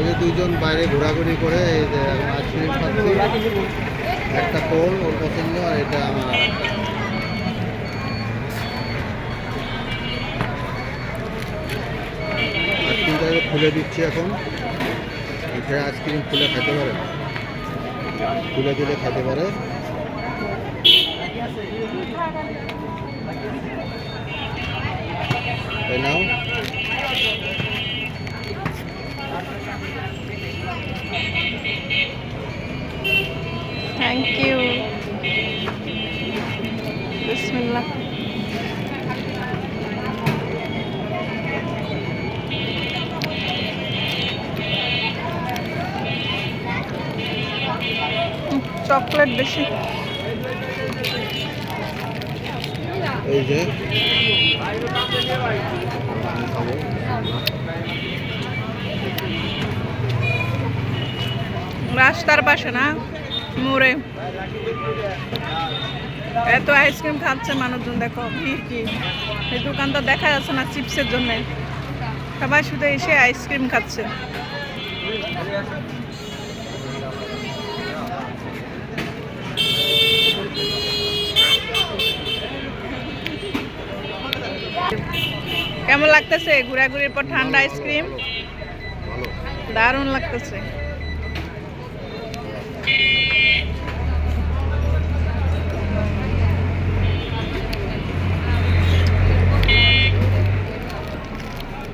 যে দুইজন বাইরে ঘোরাঘুরি করে এই যে আইসক্রিম খাচ্ছি। একটা কোল ওর পছন্দ আর এটা আমার আইসক্রিমটাকে খুলে দিচ্ছি এখন। এখানে আইসক্রিম খুলে খেতে পারে, খুলে দিলে খেতে পারে। এই নাও। Thank you. বিসমিল্লাহ। চকলেট বেশি। এই যে রাস্তার পাশে না, মোড়ে এত আইসক্রিম খাচ্ছে মানুষজন, দেখো ভিড় কি। এই দোকানটা দেখা যাচ্ছে না চিপসের জন্য, সবাই শুধু এসে আইসক্রিম খাচ্ছে। কেমন লাগতেছে ঘোরাঘুরির পর ঠান্ডা আইসক্রিম? দারুণ লাগতেছে।